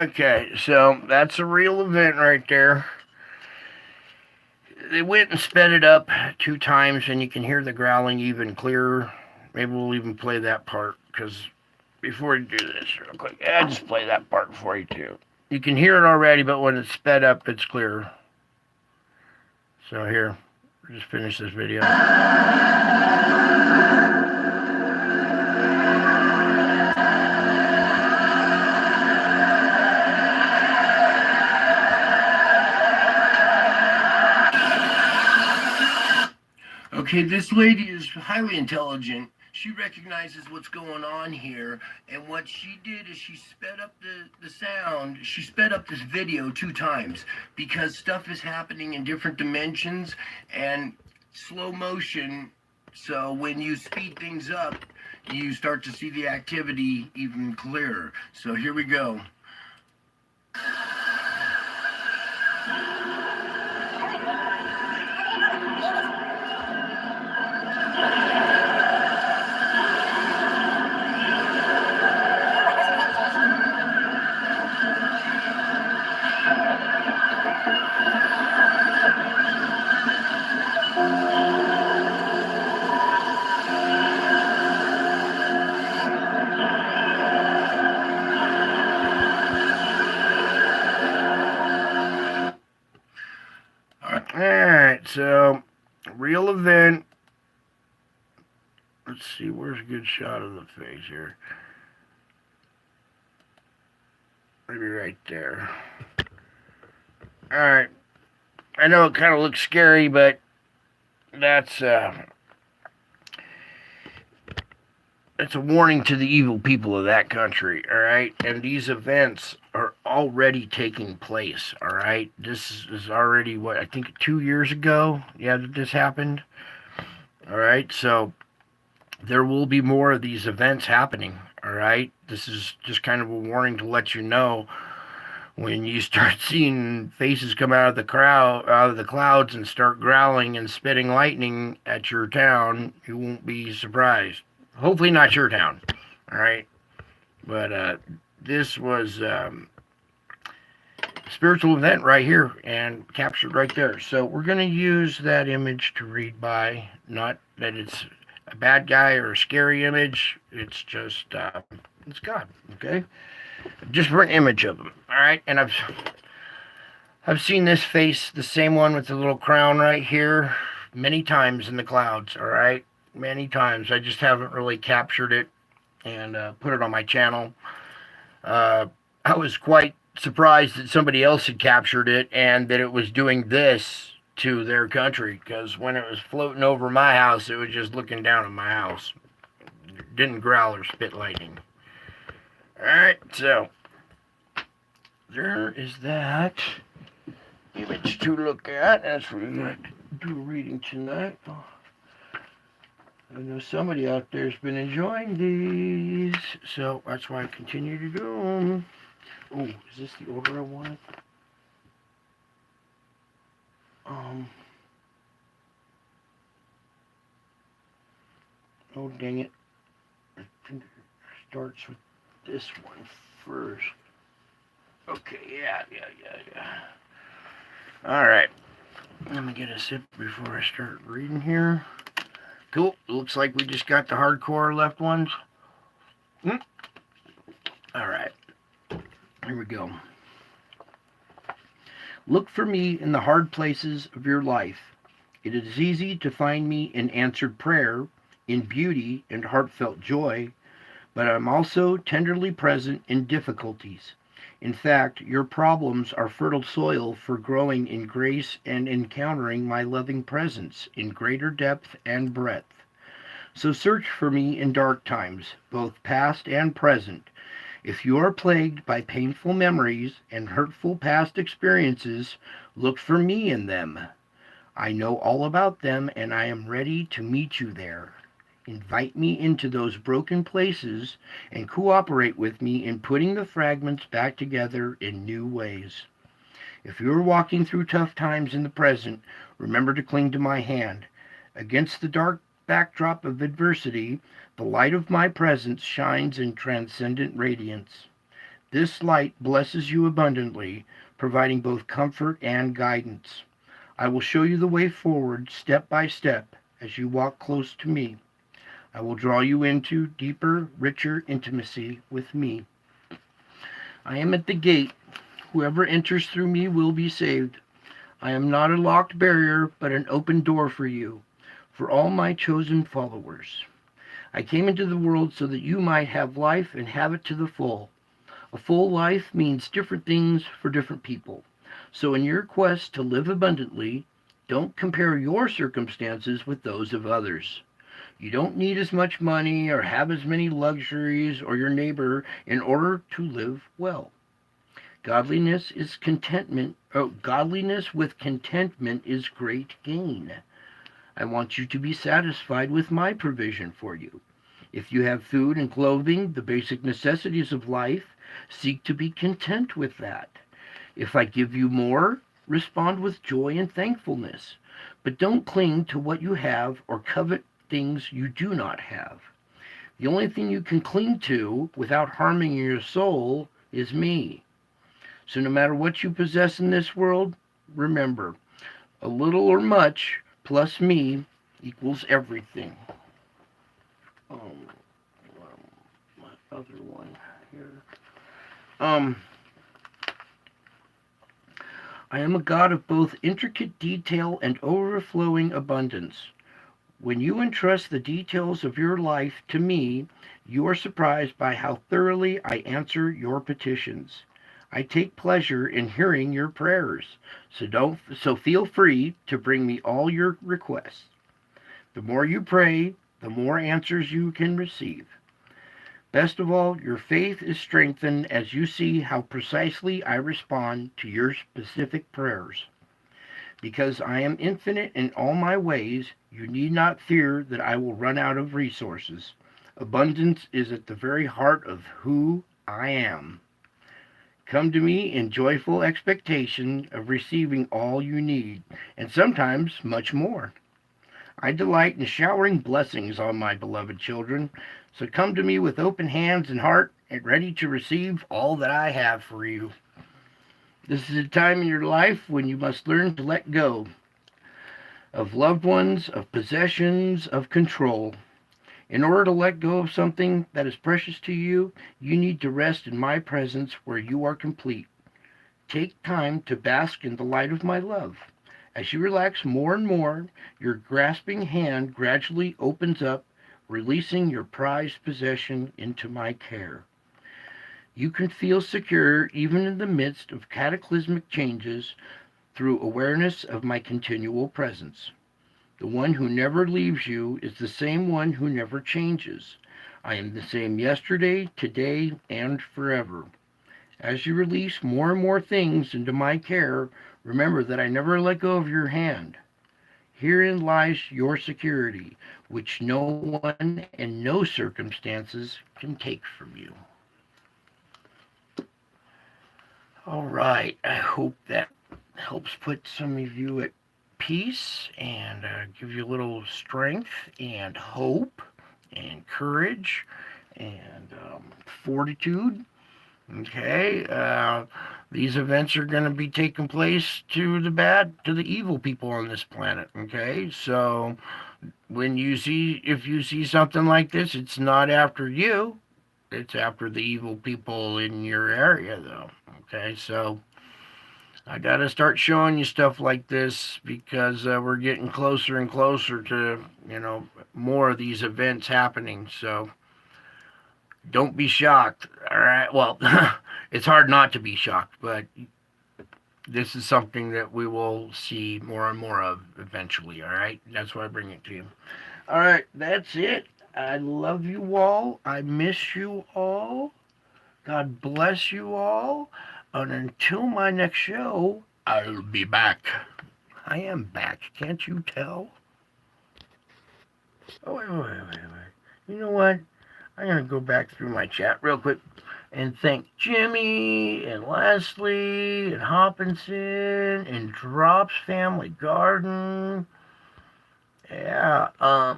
Okay, so that's a real event right there. They went and sped it up 2 times, and you can hear the growling even clearer. Maybe we'll even play that part, because before we do this real quick, I'll just play that part for you too. You can hear it already, but when it's sped up, it's clearer. So here, we'll just finish this video. Okay, this lady is highly intelligent. She recognizes what's going on here, and what she did is she sped up the sound. She sped up this video 2 times because stuff is happening in different dimensions and slow motion. So when you speed things up, you start to see the activity even clearer. So here we go. Alright, so real event. Let's see, where's a good shot of the face here? Maybe right there. Alright. I know it kind of looks scary, but that's it's a warning to the evil people of that country, alright? And these events are already taking place, alright? This is already, what, I think 2 years ago, yeah, that this happened. Alright, so there will be more of these events happening. All right, this is just kind of a warning to let you know when you start seeing faces come out of the clouds, and start growling and spitting lightning at your town. You won't be surprised. Hopefully, not your town. All right, but this was a spiritual event right here and captured right there. So we're going to use that image to read by. Not that it's a bad guy or a scary image. It's just it's God. Okay, just for an image of him. All right, and I've seen this face, the same one with the little crown right here, many times in the clouds. All right, many times. I just haven't really captured it and put it on my channel. I was quite surprised that somebody else had captured it and that it was doing this to their country, because when it was floating over my house, it was just looking down at my house. It didn't growl or spit lightning. Alright, so there is that image to look at. That's what we're going to do a reading tonight. I know somebody out there's been enjoying these, so that's why I continue to do them. Oh, is this the order I wanted? Oh, dang it. I think it starts with this one first. Okay, yeah. Alright. Let me get a sip before I start reading here. Cool. Looks like we just got the hardcore left ones. Alright. Here we go. Look for me in the hard places of your life. It is easy to find me in answered prayer, in beauty and heartfelt joy, but I'm also tenderly present in difficulties. In fact, your problems are fertile soil for growing in grace and encountering my loving presence in greater depth and breadth. So search for me in dark times, both past and present. If you are plagued by painful memories and hurtful past experiences, look for me in them. I know all about them and I am ready to meet you there. Invite me into those broken places and cooperate with me in putting the fragments back together in new ways. If you are walking through tough times in the present, remember to cling to my hand. Against the dark backdrop of adversity, the light of my presence shines in transcendent radiance. This light blesses you abundantly, providing both comfort and guidance. I will show you the way forward step by step as you walk close to me. I will draw you into deeper, richer intimacy with me. I am at the gate. Whoever enters through me will be saved. I am not a locked barrier, but an open door for you, for all my chosen followers. I came into the world so that you might have life and have it to the full. A full life means different things for different people. So in your quest to live abundantly, don't compare your circumstances with those of others. You don't need as much money or have as many luxuries or your neighbor in order to live well. Godliness is contentment. Godliness with contentment is great gain. I want you to be satisfied with my provision for you. If you have food and clothing, the basic necessities of life, seek to be content with that. If I give you more, respond with joy and thankfulness. But don't cling to what you have or covet things you do not have. The only thing you can cling to without harming your soul is me. So no matter what you possess in this world, remember, a little or much plus me equals everything. My other one here. I am a God of both intricate detail and overflowing abundance. When you entrust the details of your life to me, you are surprised by how thoroughly I answer your petitions. I take pleasure in hearing your prayers, so feel free to bring me all your requests. The more you pray, the more answers you can receive. Best of all, your faith is strengthened as you see how precisely I respond to your specific prayers. Because I am infinite in all my ways, you need not fear that I will run out of resources. Abundance is at the very heart of who I am. Come to me in joyful expectation of receiving all you need, and sometimes much more. I delight in showering blessings on my beloved children, so come to me with open hands and heart and ready to receive all that I have for you. This is a time in your life when you must learn to let go of loved ones, of possessions, of control. In order to let go of something that is precious to you, you need to rest in my presence where you are complete. Take time to bask in the light of my love. As you relax more and more, your grasping hand gradually opens up, releasing your prized possession into my care. You can feel secure even in the midst of cataclysmic changes through awareness of my continual presence. The one who never leaves you is the same one who never changes. I am the same yesterday, today, and forever. As you release more and more things into my care, remember that I never let go of your hand. Herein lies your security, which no one and no circumstances can take from you. All right, I hope that helps put some of you at peace and give you a little strength and hope and courage and fortitude. Okay, these events are going to be taking place to the evil people on this planet. Okay, so if you see something like this, it's not after you, it's after the evil people in your area, though. Okay, so I got to start showing you stuff like this because we're getting closer and closer to, more of these events happening. So don't be shocked. All right. Well, it's hard not to be shocked, but this is something that we will see more and more of eventually. All right. That's why I bring it to you. All right. That's it. I love you all. I miss you all. God bless you all. And until my next show, I'll be back. I am back. Can't you tell? Oh, wait. You know what? I'm going to go back through my chat real quick and thank Jimmy and Leslie and Hopkinson and Drops Family Garden. Yeah,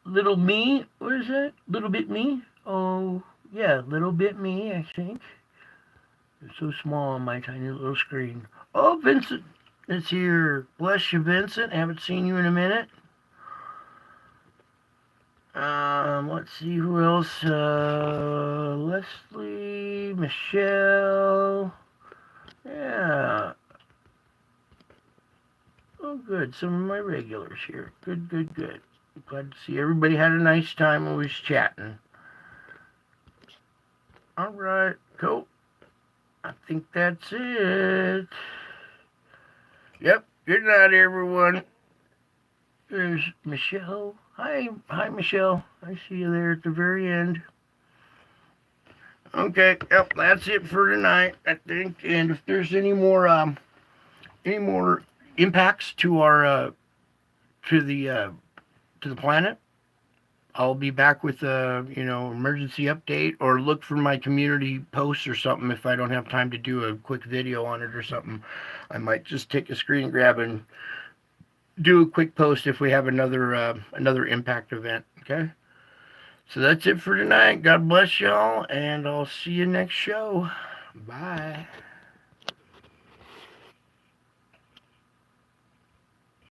Little Me, what is it? Little Bit Me? Oh, yeah, Little Bit Me, I think. It's so small on my tiny little screen. Oh, Vincent is here. Bless you, Vincent. Haven't seen you in a minute. Let's see who else. Leslie, Michelle. Yeah. Oh, good. Some of my regulars here. Good. Glad to see everybody had a nice time when we was chatting. All right, cool. I think that's it. Yep. Good night, everyone. There's Michelle. Hi, Michelle. I see you there at the very end. Okay, yep, that's it for tonight, I think. And if there's any more impacts to our to the planet, I'll be back with a emergency update, or look for my community posts or something. If I don't have time to do a quick video on it or something, I might just take a screen grab and do a quick post if we have another impact event. Okay, so that's it for tonight. God bless y'all, and I'll see you next show. Bye.